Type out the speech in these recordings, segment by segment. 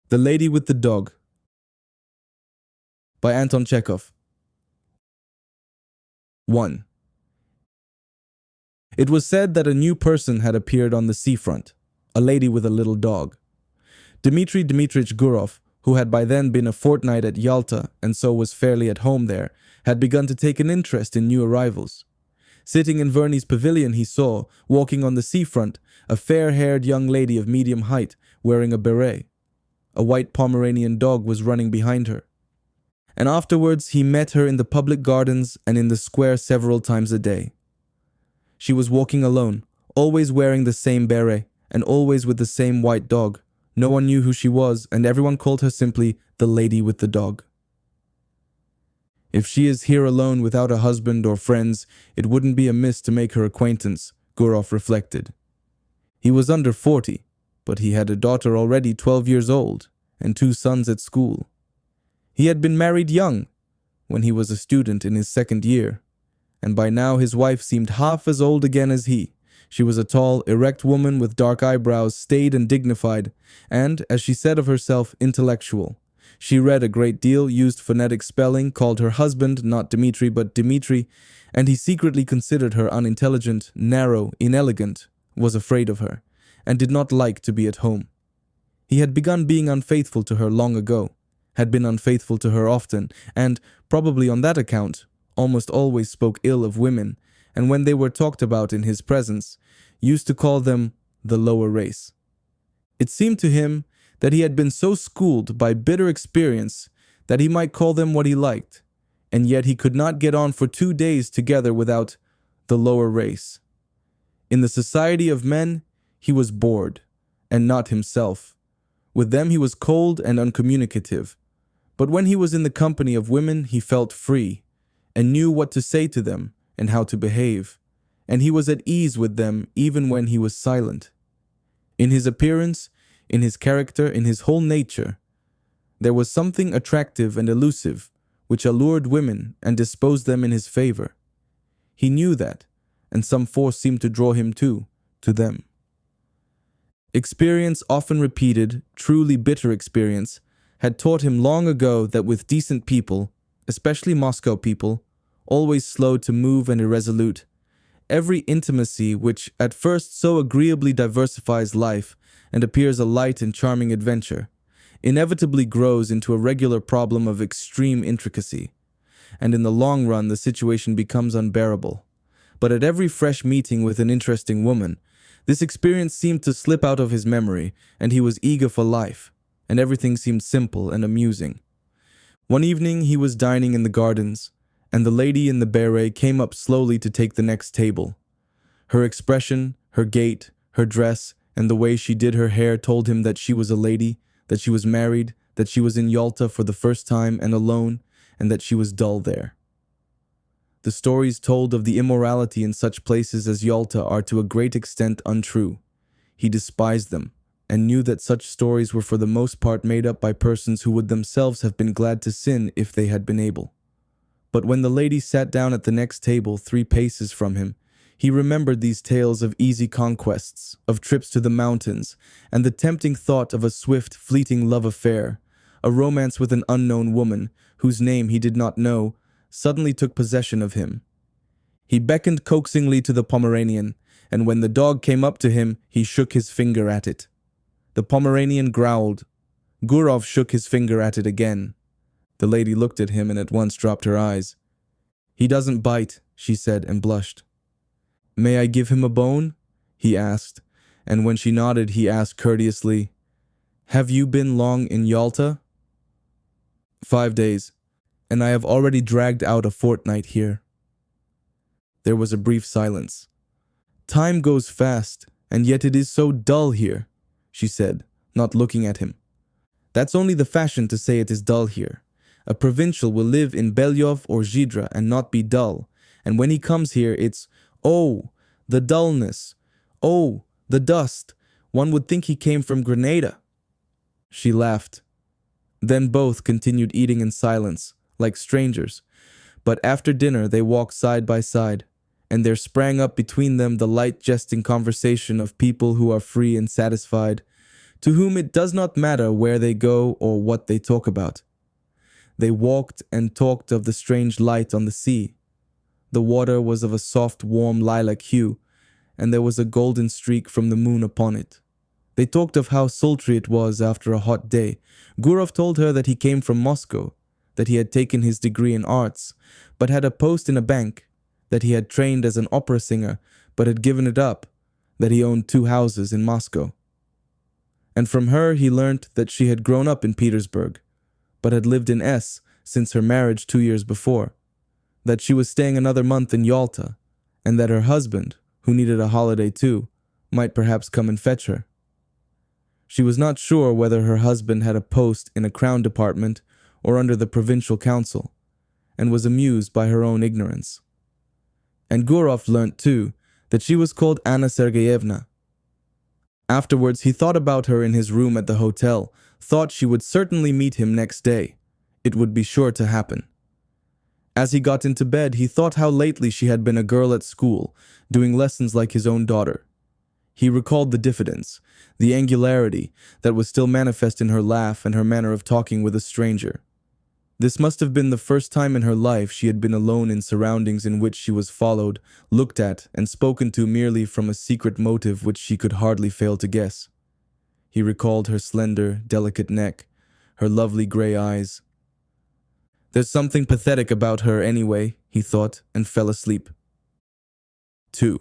The Lady with the Dog by Anton Chekhov. 1. It was said that a new person had appeared on the seafront, a lady with a little dog. Dmitry Dmitrich Gurov, who had by then been a fortnight at Yalta and so was fairly at home there, had begun to take an interest in new arrivals. Sitting in Verney's pavilion, he saw, walking on the seafront, a fair-haired young lady of medium height, wearing a beret. A white Pomeranian dog was running behind her. And afterwards he met her in the public gardens and in the square several times a day. She was walking alone, always wearing the same beret, and always with the same white dog. No one knew who she was, and everyone called her simply the Lady with the Dog. If she is here alone without a husband or friends, it wouldn't be amiss to make her acquaintance, Gurov reflected. He was under 40, but he had a daughter already 12 years old, and 2 sons at school. He had been married young, when he was a student in his 2nd year, and by now his wife seemed half as old again as he. She was a tall, erect woman with dark eyebrows, staid and dignified, and, as she said of herself, intellectual. She read a great deal, used phonetic spelling, called her husband not Dmitri but Dimitri, and he secretly considered her unintelligent, narrow, inelegant, was afraid of her, and did not like to be at home. He had begun being unfaithful to her long ago, had been unfaithful to her often, and, probably on that account, almost always spoke ill of women, and when they were talked about in his presence, used to call them the lower race. It seemed to him that he had been so schooled by bitter experience that he might call them what he liked, and yet he could not get on for 2 days together without the lower race. In the society of men, he was bored, and not himself. With them he was cold and uncommunicative. But when he was in the company of women, he felt free, and knew what to say to them and how to behave, and he was at ease with them even when he was silent. In his appearance, in his character, in his whole nature, there was something attractive and elusive which allured women and disposed them in his favor. He knew that, and some force seemed to draw him to them. Experience often repeated, truly bitter experience, had taught him long ago that with decent people, especially Moscow people, always slow to move and irresolute, every intimacy which at first so agreeably diversifies life and appears a light and charming adventure, inevitably grows into a regular problem of extreme intricacy, and in the long run the situation becomes unbearable. But at every fresh meeting with an interesting woman, this experience seemed to slip out of his memory, and he was eager for life, and everything seemed simple and amusing. One evening he was dining in the gardens, and the lady in the beret came up slowly to take the next table. Her expression, her gait, her dress, and the way she did her hair told him that she was a lady, that she was married, that she was in Yalta for the first time and alone, and that she was dull there. The stories told of the immorality in such places as Yalta are to a great extent untrue. He despised them, and knew that such stories were for the most part made up by persons who would themselves have been glad to sin if they had been able. But when the lady sat down at the next table 3 paces from him, he remembered these tales of easy conquests, of trips to the mountains, and the tempting thought of a swift, fleeting love affair, a romance with an unknown woman, whose name he did not know, suddenly took possession of him. He beckoned coaxingly to the Pomeranian, and when the dog came up to him, he shook his finger at it. The Pomeranian growled. Gurov shook his finger at it again. The lady looked at him and at once dropped her eyes. "He doesn't bite," she said, and blushed. "May I give him a bone?" he asked, and when she nodded, he asked courteously, "Have you been long in Yalta?" "5 days, and I have already dragged out a fortnight here." There was a brief silence. "Time goes fast, and yet it is so dull here," she said, not looking at him. "That's only the fashion to say it is dull here. A provincial will live in Belyov or Zhidra and not be dull, and when he comes here it's, oh, the dullness, oh, the dust, one would think he came from Grenada." She laughed. Then both continued eating in silence, like strangers, but after dinner they walked side by side, and there sprang up between them the light jesting conversation of people who are free and satisfied, to whom it does not matter where they go or what they talk about. They walked and talked of the strange light on the sea. The water was of a soft, warm lilac hue, and there was a golden streak from the moon upon it. They talked of how sultry it was after a hot day. Gurov told her that he came from Moscow, that he had taken his degree in arts, but had a post in a bank, that he had trained as an opera singer, but had given it up, that he owned 2 houses in Moscow. And from her he learnt that she had grown up in Petersburg, but had lived in S since her marriage 2 years before, that she was staying another month in Yalta, and that her husband, who needed a holiday too, might perhaps come and fetch her. She was not sure whether her husband had a post in a crown department or under the provincial council, and was amused by her own ignorance. And Gurov learnt too that she was called Anna Sergeyevna. Afterwards he thought about her in his room at the hotel, thought she would certainly meet him next day. It would be sure to happen. As he got into bed, he thought how lately she had been a girl at school, doing lessons like his own daughter. He recalled the diffidence, the angularity that was still manifest in her laugh and her manner of talking with a stranger. This must have been the first time in her life she had been alone in surroundings in which she was followed, looked at, and spoken to merely from a secret motive which she could hardly fail to guess. He recalled her slender, delicate neck, her lovely gray eyes. There's something pathetic about her anyway, he thought, and fell asleep. 2.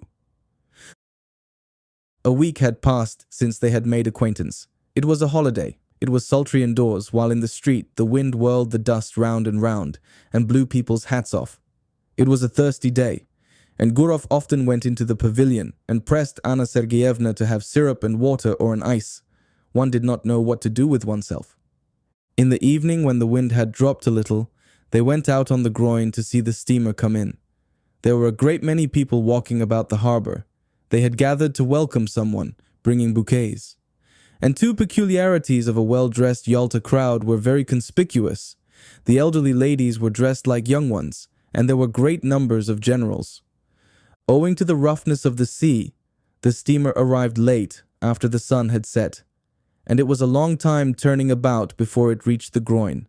A week had passed since they had made acquaintance. It was a holiday. It was sultry indoors, while in the street the wind whirled the dust round and blew people's hats off. It was a thirsty day, and Gurov often went into the pavilion and pressed Anna Sergeyevna to have syrup and water or an ice. One did not know what to do with oneself. In the evening, when the wind had dropped a little, they went out on the groyne to see the steamer come in. There were a great many people walking about the harbor. They had gathered to welcome someone, bringing bouquets. And 2 peculiarities of a well-dressed Yalta crowd were very conspicuous. The elderly ladies were dressed like young ones, and there were great numbers of generals. Owing to the roughness of the sea, the steamer arrived late after the sun had set, and it was a long time turning about before it reached the groyne.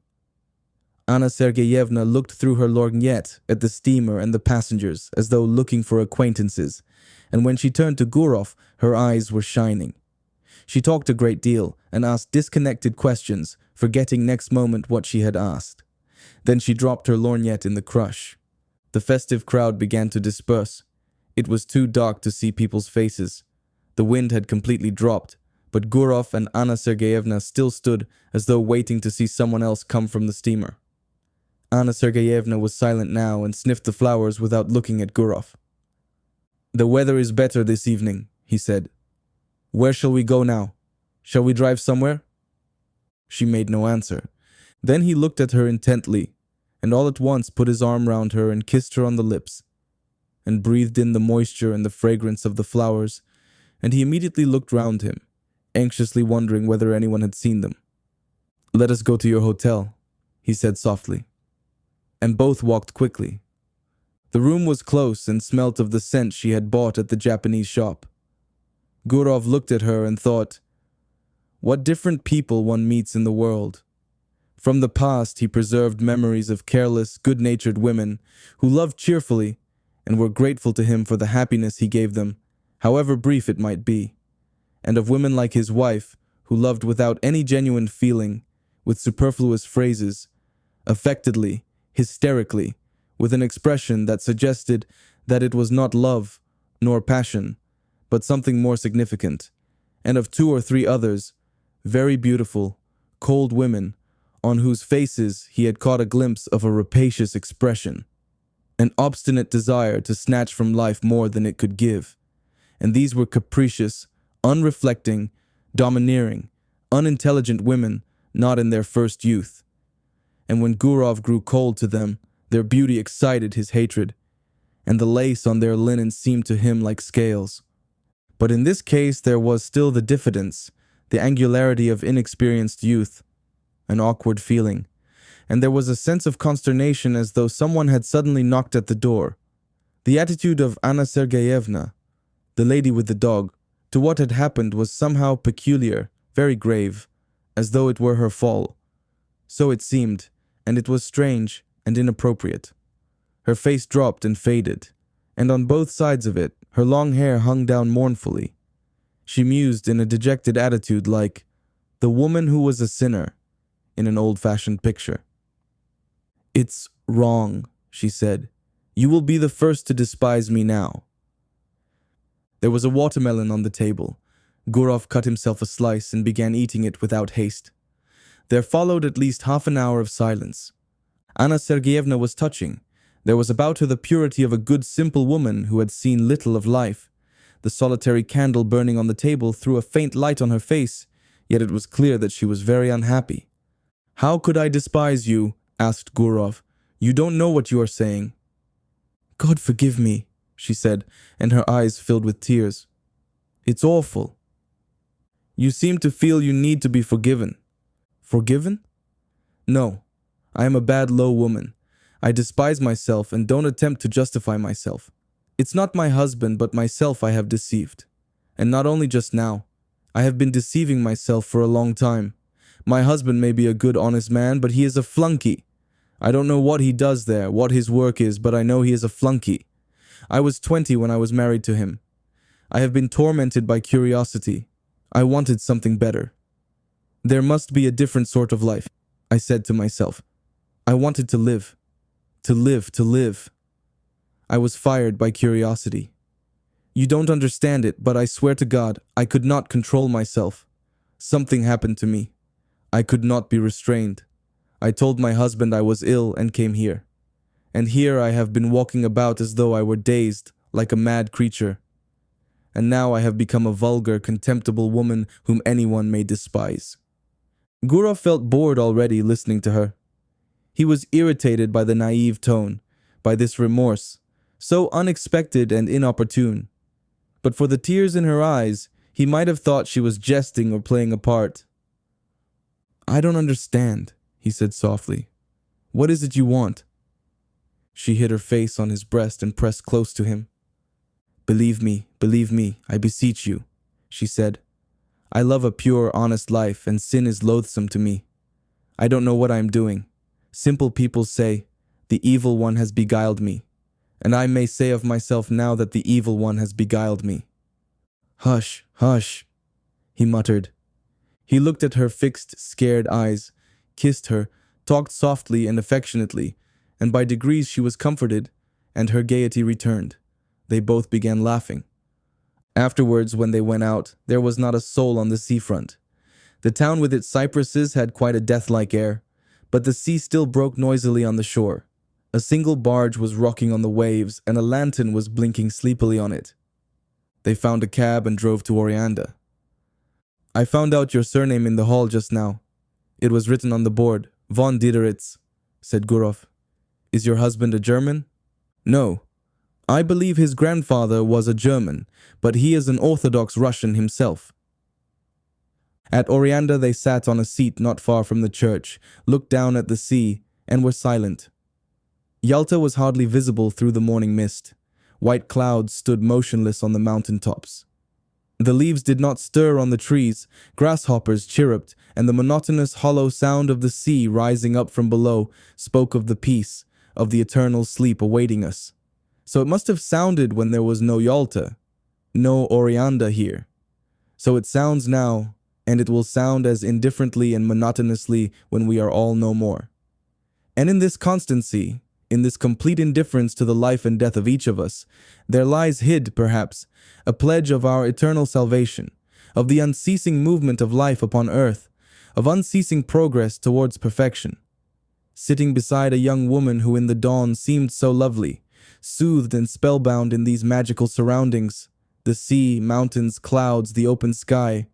Anna Sergeyevna looked through her lorgnette at the steamer and the passengers as though looking for acquaintances, and when she turned to Gurov, her eyes were shining. She talked a great deal and asked disconnected questions, forgetting next moment what she had asked. Then she dropped her lorgnette in the crush. The festive crowd began to disperse. It was too dark to see people's faces. The wind had completely dropped, but Gurov and Anna Sergeyevna still stood as though waiting to see someone else come from the steamer. Anna Sergeyevna was silent now and sniffed the flowers without looking at Gurov. "The weather is better this evening," he said. "Where shall we go now? Shall we drive somewhere?" She made no answer. Then he looked at her intently, and all at once put his arm round her and kissed her on the lips, and breathed in the moisture and the fragrance of the flowers, and he immediately looked round him, anxiously wondering whether anyone had seen them. "Let us go to your hotel," he said softly. And both walked quickly. The room was close and smelt of the scent she had bought at the Japanese shop. Gurov looked at her and thought, what different people one meets in the world. From the past he preserved memories of careless, good-natured women who loved cheerfully and were grateful to him for the happiness he gave them, however brief it might be, and of women like his wife who loved without any genuine feeling, with superfluous phrases, affectedly, hysterically, with an expression that suggested that it was not love nor passion, but something more significant, and of 2 or 3 others, very beautiful, cold women, on whose faces he had caught a glimpse of a rapacious expression, an obstinate desire to snatch from life more than it could give. And these were capricious, unreflecting, domineering, unintelligent women not in their first youth. And when Gurov grew cold to them, their beauty excited his hatred, and the lace on their linen seemed to him like scales. But in this case there was still the diffidence, the angularity of inexperienced youth, an awkward feeling, and there was a sense of consternation as though someone had suddenly knocked at the door. The attitude of Anna Sergeyevna, the lady with the dog, to what had happened was somehow peculiar, very grave, as though it were her fall. So it seemed, and it was strange and inappropriate. Her face dropped and faded, and on both sides of it, her long hair hung down mournfully. She mused in a dejected attitude like the woman who was a sinner in an old-fashioned picture. "It's wrong," she said. "You will be the first to despise me now." There was a watermelon on the table. Gurov cut himself a slice and began eating it without haste. There followed at least half an hour of silence. Anna Sergeyevna was touching. There was about her the purity of a good, simple woman who had seen little of life. The solitary candle burning on the table threw a faint light on her face, yet it was clear that she was very unhappy. "How could I despise you?" asked Gurov. "You don't know what you are saying." "God forgive me," she said, and her eyes filled with tears. "It's awful." "You seem to feel you need to be forgiven." "Forgiven? No. I am a bad, low woman. I despise myself and don't attempt to justify myself. It's not my husband but myself I have deceived. And not only just now. I have been deceiving myself for a long time. My husband may be a good, honest man, but he is a flunky. I don't know what he does there, what his work is, but I know he is a flunky. I was 20 when I was married to him. I have been tormented by curiosity. I wanted something better. There must be a different sort of life, I said to myself. I wanted to live. To live. I was fired by curiosity. You don't understand it, but I swear to God, I could not control myself. Something happened to me. I could not be restrained. I told my husband I was ill and came here. And here I have been walking about as though I were dazed, like a mad creature. And now I have become a vulgar, contemptible woman whom anyone may despise. Gurov felt bored already listening to her. He was irritated by the naive tone, by this remorse, so unexpected and inopportune. But for the tears in her eyes, he might have thought she was jesting or playing a part. "I don't understand," he said softly. "What is it you want?" She hid her face on his breast and pressed close to him. Believe me, I beseech you," she said. "I love a pure, honest life, and sin is loathsome to me. I don't know what I am doing. Simple people say, the evil one has beguiled me, and I may say of myself now that the evil one has beguiled me." "Hush, hush," he muttered. He looked at her fixed, scared eyes, kissed her, talked softly and affectionately, and by degrees she was comforted, and her gaiety returned. They both began laughing. Afterwards, when they went out, there was not a soul on the seafront. The town with its cypresses had quite a death-like air, but the sea still broke noisily on the shore. A single barge was rocking on the waves, and a lantern was blinking sleepily on it. They found a cab and drove to Oreanda. "I found out your surname in the hall just now. It was written on the board, von Dideritz," said Gurov. "Is your husband a German?" "No. I believe his grandfather was a German, but he is an Orthodox Russian himself." At Oreanda they sat on a seat not far from the church, looked down at the sea, and were silent. Yalta was hardly visible through the morning mist. White clouds stood motionless on the mountain tops. The leaves did not stir on the trees, grasshoppers chirruped, and the monotonous hollow sound of the sea rising up from below spoke of the peace, of the eternal sleep awaiting us. So it must have sounded when there was no Yalta, no Oreanda here. So it sounds now, and it will sound as indifferently and monotonously when we are all no more. And in this constancy, in this complete indifference to the life and death of each of us, there lies hid, perhaps, a pledge of our eternal salvation, of the unceasing movement of life upon earth, of unceasing progress towards perfection. Sitting beside a young woman who in the dawn seemed so lovely, soothed and spellbound in these magical surroundings, the sea, mountains, clouds, the open sky.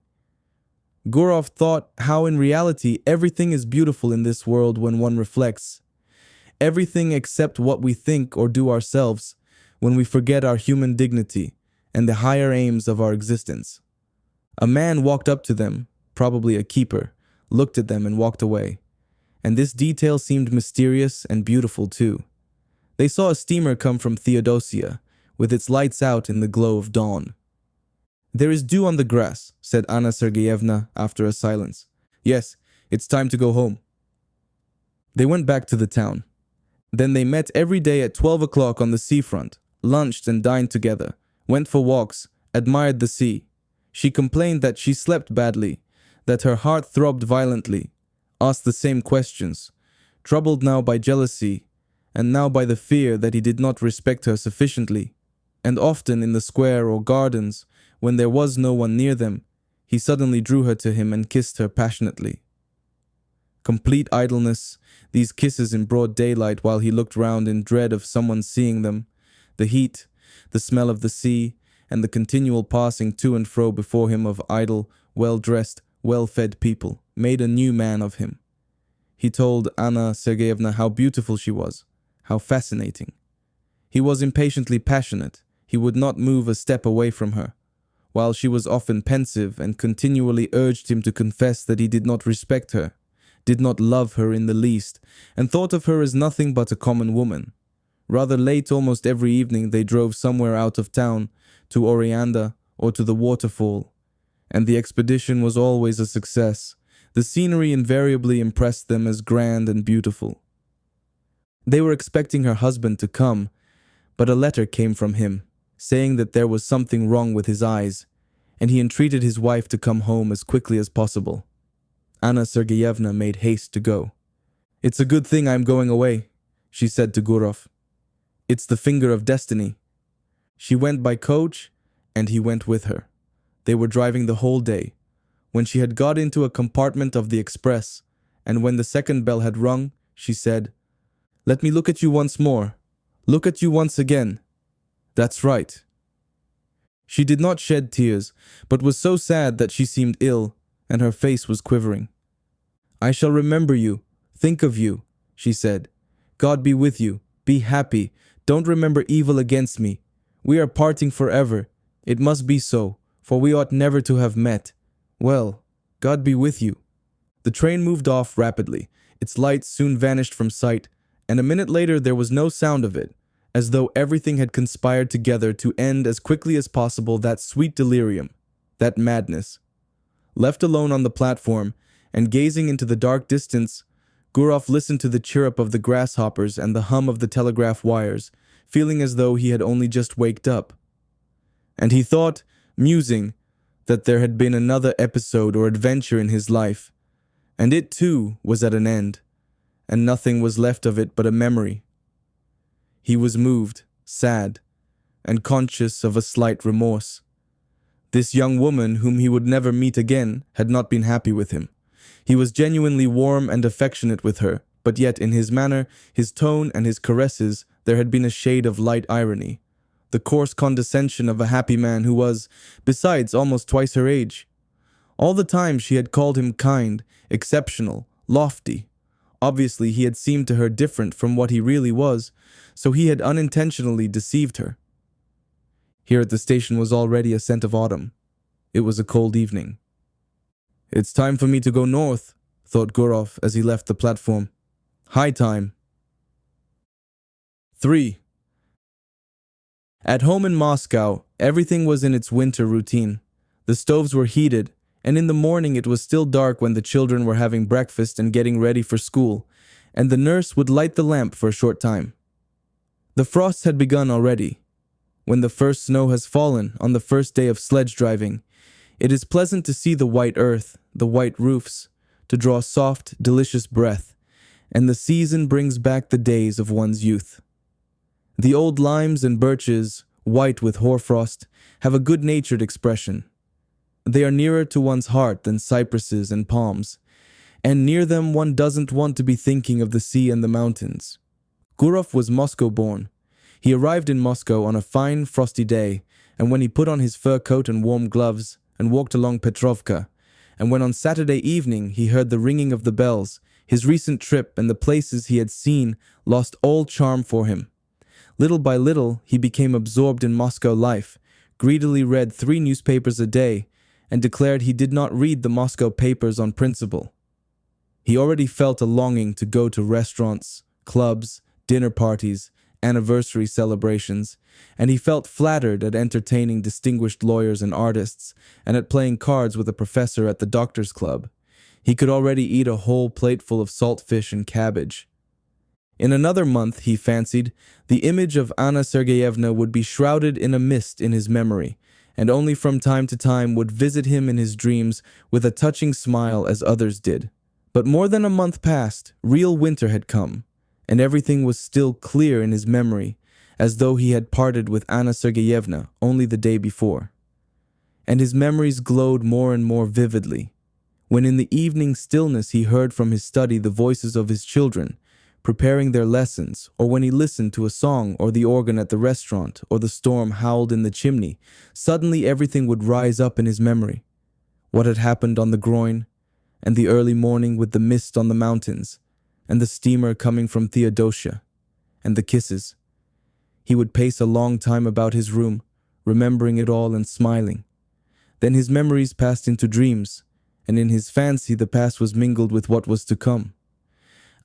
Gurov thought how in reality everything is beautiful in this world when one reflects. Everything except what we think or do ourselves, when we forget our human dignity and the higher aims of our existence. A man walked up to them, probably a keeper, looked at them and walked away. And this detail seemed mysterious and beautiful too. They saw a steamer come from Theodosia, with its lights out in the glow of dawn. "There is dew on the grass," said Anna Sergeyevna after a silence. "Yes, it's time to go home." They went back to the town. Then they met every day at 12 o'clock on the seafront, lunched and dined together, went for walks, admired the sea. She complained that she slept badly, that her heart throbbed violently, asked the same questions, troubled now by jealousy, and now by the fear that he did not respect her sufficiently. And often in the square or gardens, when there was no one near them, he suddenly drew her to him and kissed her passionately. Complete idleness, these kisses in broad daylight while he looked round in dread of someone seeing them, the heat, the smell of the sea, and the continual passing to and fro before him of idle, well-dressed, well-fed people, made a new man of him. He told Anna Sergeyevna how beautiful she was, how fascinating. He was impatiently passionate. He would not move a step away from her, while she was often pensive and continually urged him to confess that he did not respect her, did not love her in the least, and thought of her as nothing but a common woman. Rather late almost every evening they drove somewhere out of town, to Oreanda or to the waterfall, and the expedition was always a success. The scenery invariably impressed them as grand and beautiful. They were expecting her husband to come, but a letter came from him, saying that there was something wrong with his eyes, and he entreated his wife to come home as quickly as possible. Anna Sergeyevna made haste to go. "It's a good thing I'm going away," she said to Gurov. "It's the finger of destiny." She went by coach, and he went with her. They were driving the whole day. When she had got into a compartment of the express, and when the second bell had rung, she said, "Let me look at you once more. Look at you once again. That's right." She did not shed tears, but was so sad that she seemed ill, and her face was quivering. "I shall remember you, think of you," she said. "God be with you. Be happy. Don't remember evil against me. We are parting forever. It must be so, for we ought never to have met. Well, God be with you." The train moved off rapidly. Its lights soon vanished from sight, and a minute later there was no sound of it, as though everything had conspired together to end as quickly as possible that sweet delirium, that madness. Left alone on the platform, and gazing into the dark distance, Gurov listened to the chirrup of the grasshoppers and the hum of the telegraph wires, feeling as though he had only just waked up. And he thought, musing, that there had been another episode or adventure in his life, and it too was at an end, and nothing was left of it but a memory. He was moved, sad, and conscious of a slight remorse. This young woman, whom he would never meet again, had not been happy with him. He was genuinely warm and affectionate with her, but yet in his manner, his tone, and his caresses, there had been a shade of light irony, the coarse condescension of a happy man who was, besides, almost twice her age. All the time she had called him kind, exceptional, lofty. Obviously he had seemed to her different from what he really was, so he had unintentionally deceived her. Here at the station was already a scent of autumn. It was a cold evening. "It's time for me to go north," thought Gurov as he left the platform. "High time." 3. At home in Moscow, everything was in its winter routine. The stoves were heated, and in the morning it was still dark when the children were having breakfast and getting ready for school, and the nurse would light the lamp for a short time. The frosts had begun already. When the first snow has fallen on the first day of sledge driving, it is pleasant to see the white earth, the white roofs, to draw soft, delicious breath, and the season brings back the days of one's youth. The old limes and birches, white with hoarfrost, have a good-natured expression. They are nearer to one's heart than cypresses and palms, and near them one doesn't want to be thinking of the sea and the mountains. Gurov was Moscow-born. He arrived in Moscow on a fine, frosty day, and when he put on his fur coat and warm gloves and walked along Petrovka, and when on Saturday evening he heard the ringing of the bells, his recent trip and the places he had seen lost all charm for him. Little by little, he became absorbed in Moscow life, greedily read 3 newspapers a day, and declared he did not read the Moscow papers on principle. He already felt a longing to go to restaurants, clubs, dinner parties, anniversary celebrations, and he felt flattered at entertaining distinguished lawyers and artists, and at playing cards with a professor at the doctor's club. He could already eat a whole plateful of salt fish and cabbage. In another month, he fancied, the image of Anna Sergeyevna would be shrouded in a mist in his memory, and only from time to time would visit him in his dreams with a touching smile as others did. But more than a month passed, real winter had come, and everything was still clear in his memory, as though he had parted with Anna Sergeyevna only the day before. And his memories glowed more and more vividly. When in the evening stillness he heard from his study the voices of his children, preparing their lessons, or when he listened to a song or the organ at the restaurant, or the storm howled in the chimney, suddenly everything would rise up in his memory. What had happened on the groin, and the early morning with the mist on the mountains, and the steamer coming from Theodosia, and the kisses. He would pace a long time about his room, remembering it all and smiling. Then his memories passed into dreams, and in his fancy the past was mingled with what was to come.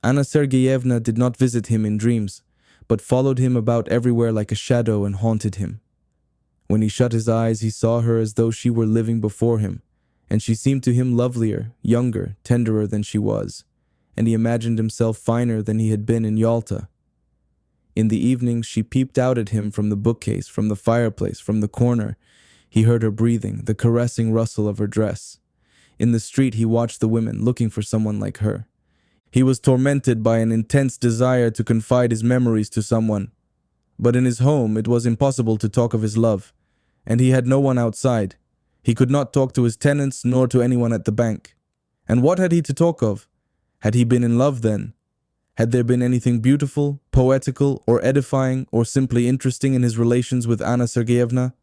Anna Sergeyevna did not visit him in dreams, but followed him about everywhere like a shadow and haunted him. When he shut his eyes, he saw her as though she were living before him, and she seemed to him lovelier, younger, tenderer than she was, and he imagined himself finer than he had been in Yalta. In the evening, she peeped out at him from the bookcase, from the fireplace, from the corner. He heard her breathing, the caressing rustle of her dress. In the street, he watched the women, looking for someone like her. He was tormented by an intense desire to confide his memories to someone. But in his home, it was impossible to talk of his love, and he had no one outside. He could not talk to his tenants nor to anyone at the bank. And what had he to talk of? Had he been in love then? Had there been anything beautiful, poetical, or edifying, or simply interesting in his relations with Anna Sergeyevna?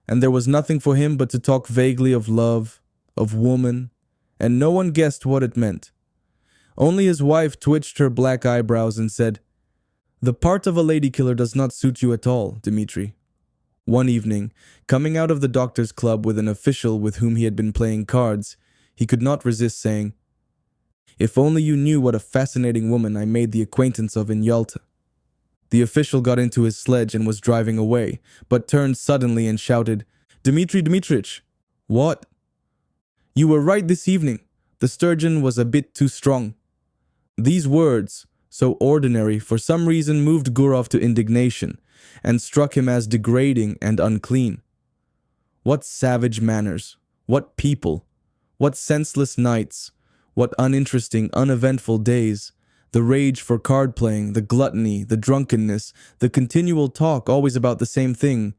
And there was nothing for him but to talk vaguely of love, of woman, and no one guessed what it meant. Only his wife twitched her black eyebrows and said, "The part of a lady killer does not suit you at all, Dmitri." One evening, coming out of the doctor's club with an official with whom he had been playing cards, he could not resist saying, "If only you knew what a fascinating woman I made the acquaintance of in Yalta." The official got into his sledge and was driving away, but turned suddenly and shouted, "Dmitri Dmitrich!" "What?" "You were right this evening. The sturgeon was a bit too strong." These words, so ordinary, for some reason moved Gurov to indignation, and struck him as degrading and unclean. What savage manners, what people, what senseless nights, what uninteresting, uneventful days, the rage for card-playing, the gluttony, the drunkenness, the continual talk always about the same thing,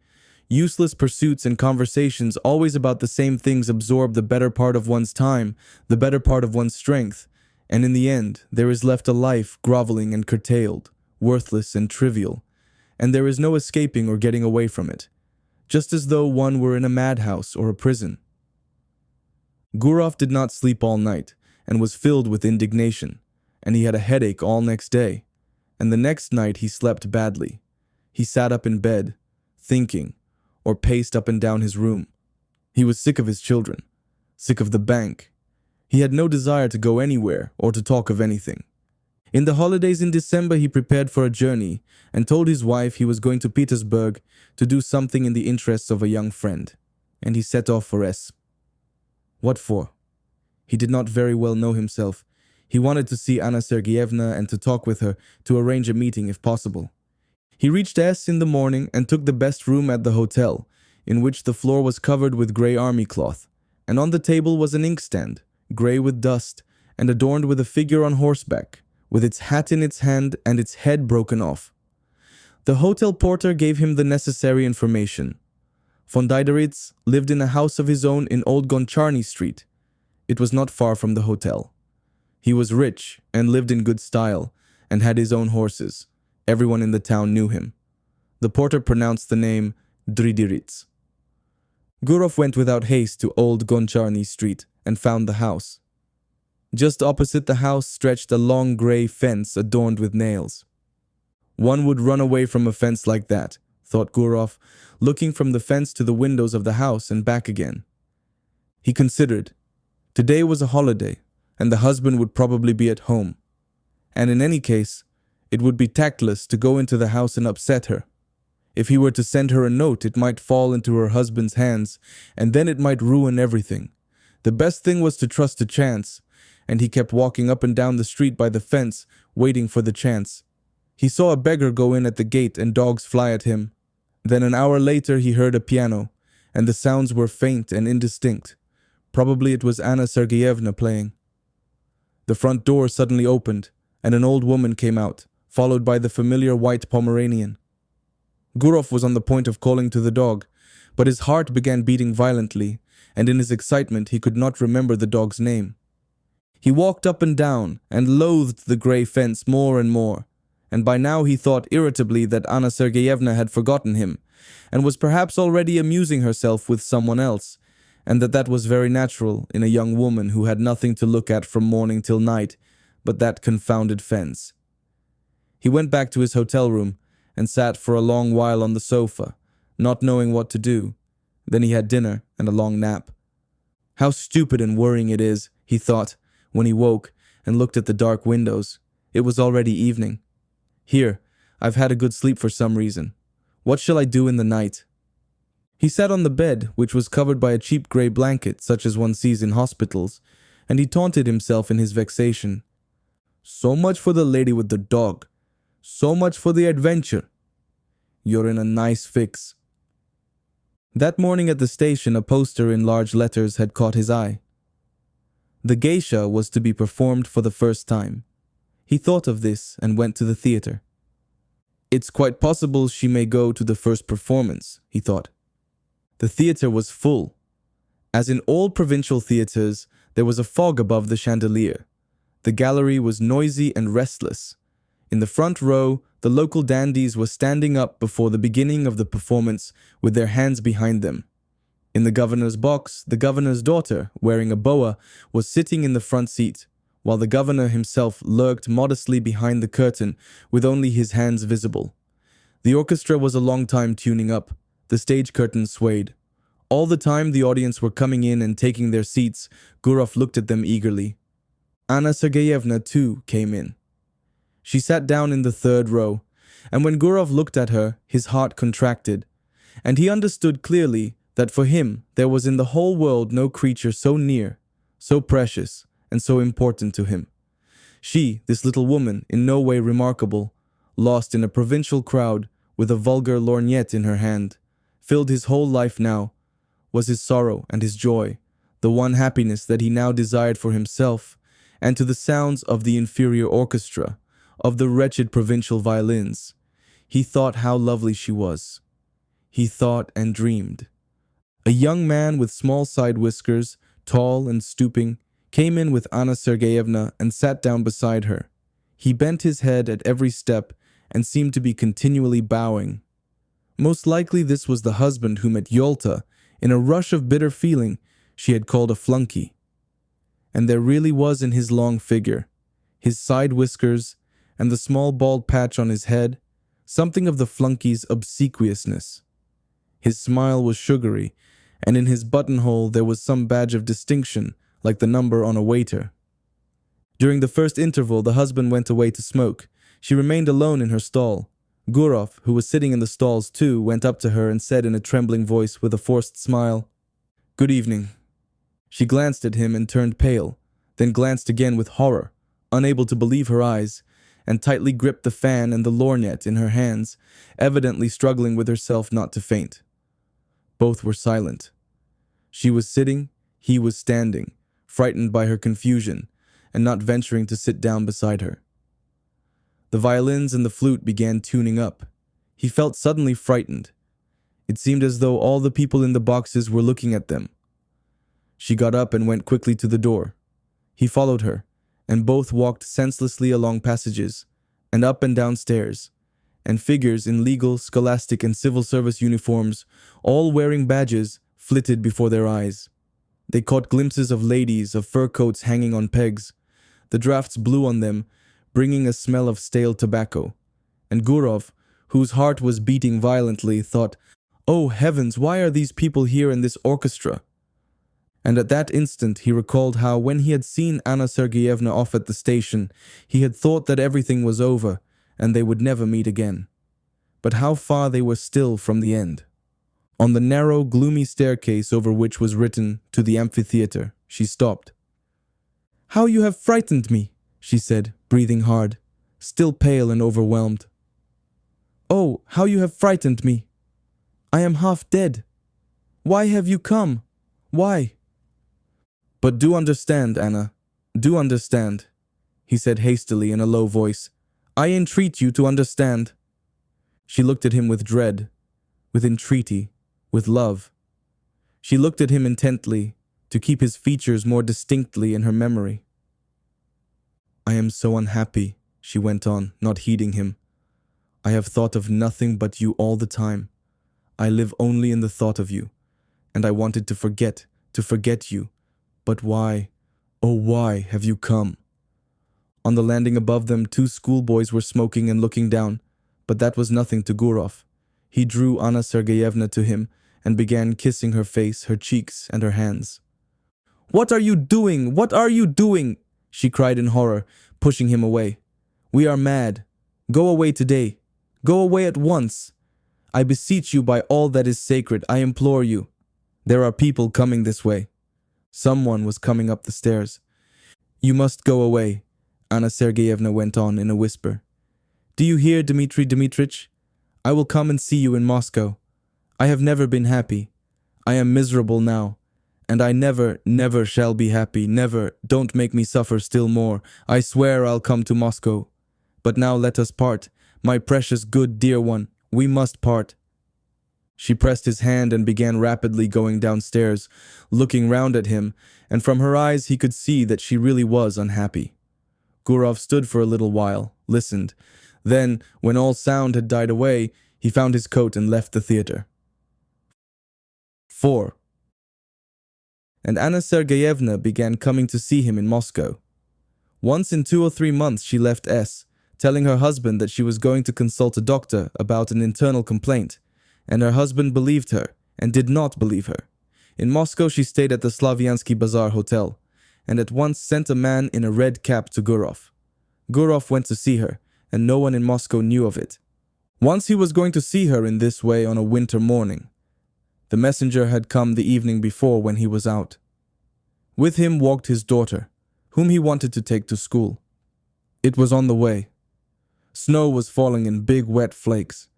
useless pursuits and conversations always about the same things absorb the better part of one's time, the better part of one's strength, and in the end there is left a life groveling and curtailed, worthless and trivial, and there is no escaping or getting away from it, just as though one were in a madhouse or a prison. Gurov did not sleep all night, and was filled with indignation, and he had a headache all next day, and the next night he slept badly. He sat up in bed, thinking, or paced up and down his room. He was sick of his children, sick of the bank. He had no desire to go anywhere or to talk of anything. In the holidays in December, he prepared for a journey and told his wife he was going to Petersburg to do something in the interests of a young friend, and he set off for S. What for? He did not very well know himself. He wanted to see Anna Sergeyevna and to talk with her, to arrange a meeting if possible. He reached S in the morning and took the best room at the hotel, in which the floor was covered with grey army cloth, and on the table was an inkstand, grey with dust, and adorned with a figure on horseback, with its hat in its hand and its head broken off. The hotel porter gave him the necessary information. Von Dideritz lived in a house of his own in Old Goncharny Street. It was not far from the hotel. He was rich and lived in good style, and had his own horses. Everyone in the town knew him. The porter pronounced the name Dideritz. Gurov went without haste to Old Goncharny Street and found the house. Just opposite the house stretched a long grey fence adorned with nails. One would run away from a fence like that, thought Gurov, looking from the fence to the windows of the house and back again. He considered. Today was a holiday, and the husband would probably be at home. And in any case, It would be tactless to go into the house and upset her. If he were to send her a note, it might fall into her husband's hands, and then it might ruin everything. The best thing was to trust to chance, and he kept walking up and down the street by the fence, waiting for the chance. He saw a beggar go in at the gate and dogs fly at him. Then an hour later he heard a piano, and the sounds were faint and indistinct. Probably it was Anna Sergeyevna playing. The front door suddenly opened, and an old woman came out, followed by the familiar white Pomeranian. Gurov was on the point of calling to the dog, but his heart began beating violently, and in his excitement he could not remember the dog's name. He walked up and down and loathed the grey fence more and more, and by now he thought irritably that Anna Sergeyevna had forgotten him, and was perhaps already amusing herself with someone else, and that was very natural in a young woman who had nothing to look at from morning till night but that confounded fence. He went back to his hotel room and sat for a long while on the sofa, not knowing what to do. Then he had dinner and a long nap. How stupid and worrying it is, he thought, when he woke and looked at the dark windows. It was already evening. Here, I've had a good sleep for some reason. What shall I do in the night? He sat on the bed, which was covered by a cheap grey blanket, such as one sees in hospitals, and he taunted himself in his vexation. So much for the lady with the dog. So much for the adventure. You're in a nice fix. That morning at the station, a poster in large letters had caught his eye. The geisha was to be performed for the first time. He thought of this and went to the theater. It's quite possible she may go to the first performance, he thought. The theater was full. As in all provincial theaters, there was a fog above the chandelier. The gallery was noisy and restless. In the front row, the local dandies were standing up before the beginning of the performance with their hands behind them. In the governor's box, the governor's daughter, wearing a boa, was sitting in the front seat, while the governor himself lurked modestly behind the curtain with only his hands visible. The orchestra was a long time tuning up. The stage curtain swayed. All the time the audience were coming in and taking their seats, Gurov looked at them eagerly. Anna Sergeyevna, too, came in. She sat down in the third row, and when Gurov looked at her, his heart contracted, and he understood clearly that for him there was in the whole world no creature so near, so precious, and so important to him. She, this little woman, in no way remarkable, lost in a provincial crowd with a vulgar lorgnette in her hand, filled his whole life now, was his sorrow and his joy, the one happiness that he now desired for himself, and to the sounds of the inferior orchestra, of the wretched provincial violins. He thought how lovely she was. He thought and dreamed. A young man with small side whiskers, tall and stooping, came in with Anna Sergeyevna and sat down beside her. He bent his head at every step and seemed to be continually bowing. Most likely this was the husband whom at Yalta, in a rush of bitter feeling, she had called a flunky. And there really was in his long figure, his side whiskers, and the small bald patch on his head, something of the flunky's obsequiousness. His smile was sugary, and in his buttonhole there was some badge of distinction, like the number on a waiter. During the first interval, the husband went away to smoke. She remained alone in her stall. Gurov, who was sitting in the stalls too, went up to her and said in a trembling voice with a forced smile, "Good evening." She glanced at him and turned pale, then glanced again with horror, unable to believe her eyes, and tightly gripped the fan and the lorgnette in her hands, evidently struggling with herself not to faint. Both were silent. She was sitting, he was standing, frightened by her confusion, and not venturing to sit down beside her. The violins and the flute began tuning up. He felt suddenly frightened. It seemed as though all the people in the boxes were looking at them. She got up and went quickly to the door. He followed her, and both walked senselessly along passages, and up and down stairs, and figures in legal, scholastic, and civil service uniforms, all wearing badges, flitted before their eyes. They caught glimpses of ladies, of fur coats hanging on pegs. The drafts blew on them, bringing a smell of stale tobacco. And Gurov, whose heart was beating violently, thought, "Oh heavens, why are these people here in this orchestra?" And at that instant he recalled how, when he had seen Anna Sergeyevna off at the station, he had thought that everything was over, and they would never meet again. But how far they were still from the end. On the narrow, gloomy staircase over which was written, "To the amphitheater," she stopped. "How you have frightened me," she said, breathing hard, still pale and overwhelmed. "Oh, how you have frightened me. I am half dead. Why have you come? Why?" "But do understand, Anna, do understand," he said hastily in a low voice. "I entreat you to understand." She looked at him with dread, with entreaty, with love. She looked at him intently, to keep his features more distinctly in her memory. "I am so unhappy," she went on, not heeding him. "I have thought of nothing but you all the time. I live only in the thought of you, and I wanted to forget you. But why, oh why, have you come?" On the landing above them, two schoolboys were smoking and looking down, but that was nothing to Gurov. He drew Anna Sergeyevna to him and began kissing her face, her cheeks, and her hands. "What are you doing? What are you doing?" she cried in horror, pushing him away. "We are mad. Go away today. Go away at once. I beseech you by all that is sacred, I implore you. There are people coming this way." Someone was coming up the stairs. "You must go away," Anna Sergeyevna went on in a whisper. "Do you hear, Dmitri Dmitrich? I will come and see you in Moscow. I have never been happy. I am miserable now. And I never, never shall be happy, never. Don't make me suffer still more. I swear I'll come to Moscow. But now let us part. My precious, good, dear one, we must part." She pressed his hand and began rapidly going downstairs, looking round at him, and from her eyes he could see that she really was unhappy. Gurov stood for a little while, listened. Then, when all sound had died away, he found his coat and left the theater. 4. And Anna Sergeyevna began coming to see him in Moscow. Once in 2 or 3 months she left S, telling her husband that she was going to consult a doctor about an internal complaint, and her husband believed her and did not believe her. In Moscow she stayed at the Slaviansky Bazaar Hotel, and at once sent a man in a red cap to Gurov. Gurov went to see her, and no one in Moscow knew of it. Once he was going to see her in this way on a winter morning. The messenger had come the evening before when he was out. With him walked his daughter, whom he wanted to take to school. It was on the way. Snow was falling in big wet flakes.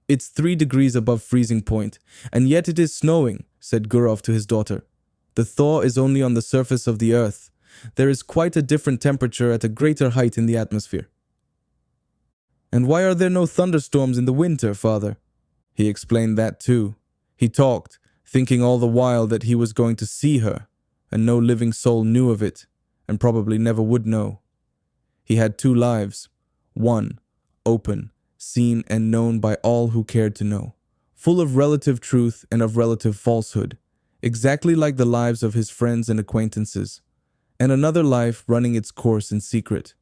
"It's 3 degrees above freezing point, and yet it is snowing," said Gurov to his daughter. "The thaw is only on the surface of the earth. There is quite a different temperature at a greater height in the atmosphere." "And why are there no thunderstorms in the winter, father?" He explained that too. He talked, thinking all the while that he was going to see her, and no living soul knew of it, and probably never would know. He had 2 lives. One, open, seen and known by all who cared to know, full of relative truth and of relative falsehood, exactly like the lives of his friends and acquaintances, and another life running its course in secret.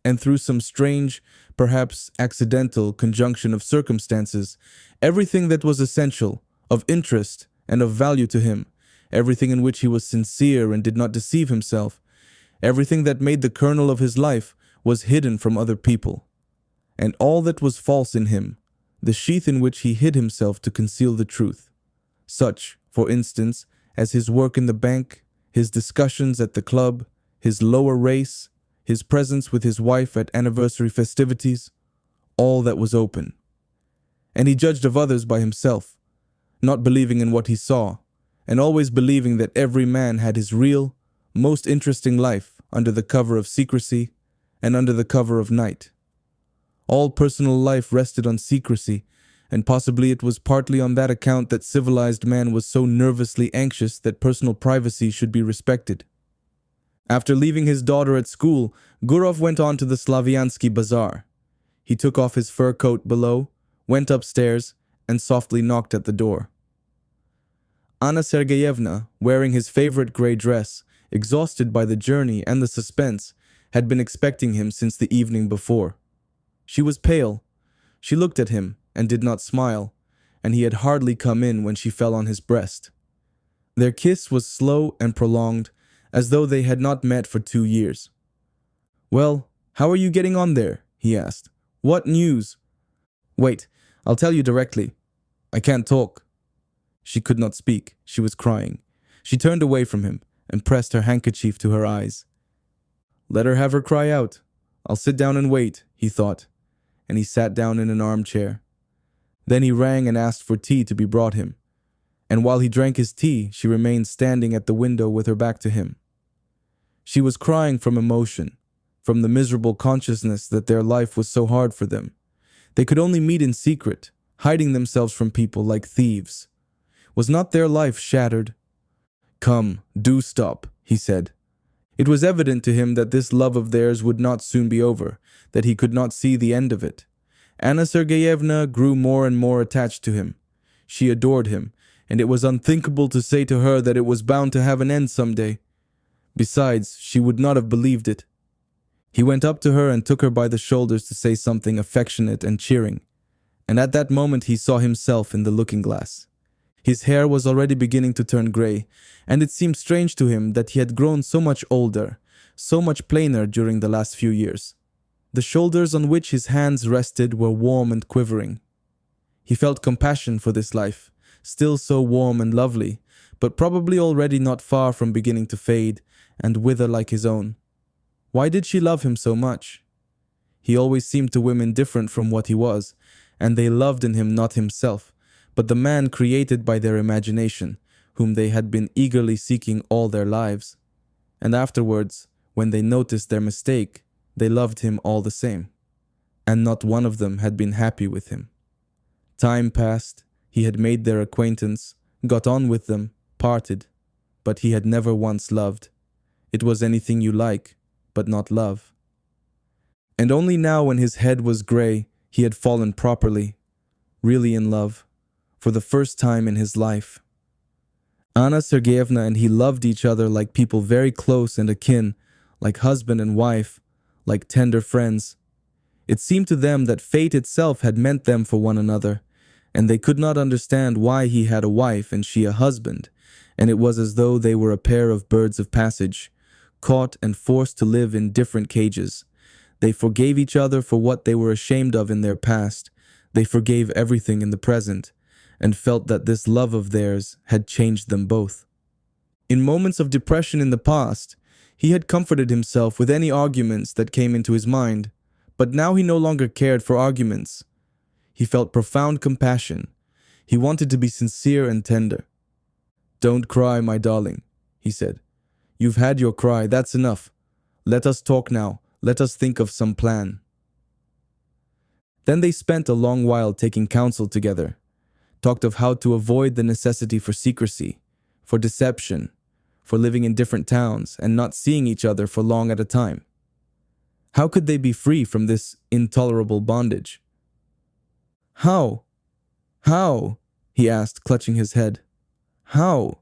And through some strange, perhaps accidental conjunction of circumstances, everything that was essential, of interest, and of value to him, everything in which he was sincere and did not deceive himself, everything that made the kernel of his life, was hidden from other people. And all that was false in him, the sheath in which he hid himself to conceal the truth. Such, for instance, as his work in the bank, his discussions at the club, his lower race, his presence with his wife at anniversary festivities, all that was open. And he judged of others by himself, not believing in what he saw, and always believing that every man had his real, most interesting life under the cover of secrecy and under the cover of night. All personal life rested on secrecy, and possibly it was partly on that account that civilized man was so nervously anxious that personal privacy should be respected. After leaving his daughter at school, Gurov went on to the Slaviansky Bazaar. He took off his fur coat below, went upstairs, and softly knocked at the door. Anna Sergeyevna, wearing his favorite gray dress, exhausted by the journey and the suspense, had been expecting him since the evening before. She was pale. She looked at him and did not smile, and he had hardly come in when she fell on his breast. Their kiss was slow and prolonged, as though they had not met for 2 years. "Well, how are you getting on there?" he asked. What news? Wait, I'll tell you directly. I can't talk. She could not speak. She was crying. She turned away from him and pressed her handkerchief to her eyes. Let her have her cry out. I'll sit down and wait, he thought, and he sat down in an armchair. Then he rang and asked for tea to be brought him, and while he drank his tea, she remained standing at the window with her back to him. She was crying from emotion, from the miserable consciousness that their life was so hard for them. They could only meet in secret, hiding themselves from people like thieves. Was not their life shattered? Come, do stop, he said. It was evident to him that this love of theirs would not soon be over, that he could not see the end of it. Anna Sergeyevna grew more and more attached to him. She adored him, and it was unthinkable to say to her that it was bound to have an end someday. Besides, she would not have believed it. He went up to her and took her by the shoulders to say something affectionate and cheering, and at that moment he saw himself in the looking-glass. His hair was already beginning to turn gray, and it seemed strange to him that he had grown so much older, so much plainer during the last few years. The shoulders on which his hands rested were warm and quivering. He felt compassion for this life, still so warm and lovely, but probably already not far from beginning to fade and wither like his own. Why did she love him so much? He always seemed to women different from what he was, and they loved in him not himself, but the man created by their imagination, whom they had been eagerly seeking all their lives. And afterwards, when they noticed their mistake, they loved him all the same. And not one of them had been happy with him. Time passed, he had made their acquaintance, got on with them, parted, but he had never once loved. It was anything you like, but not love. And only now when his head was gray, he had fallen properly, really in love, for the first time in his life. Anna Sergeyevna and he loved each other like people very close and akin, like husband and wife, like tender friends. It seemed to them that fate itself had meant them for one another, and they could not understand why he had a wife and she a husband, and it was as though they were a pair of birds of passage, caught and forced to live in different cages. They forgave each other for what they were ashamed of in their past. They forgave everything in the present, and felt that this love of theirs had changed them both. In moments of depression in the past, he had comforted himself with any arguments that came into his mind, but now he no longer cared for arguments. He felt profound compassion. He wanted to be sincere and tender. "Don't cry, my darling," he said. "You've had your cry, that's enough. Let us talk now. Let us think of some plan." Then they spent a long while taking counsel together, talked of how to avoid the necessity for secrecy, for deception, for living in different towns and not seeing each other for long at a time. How could they be free from this intolerable bondage? How? How? He asked, clutching his head. How?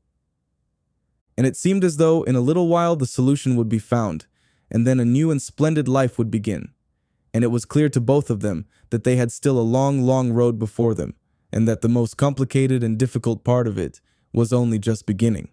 And it seemed as though in a little while the solution would be found, and then a new and splendid life would begin. And it was clear to both of them that they had still a long, long road before them, and that the most complicated and difficult part of it was only just beginning.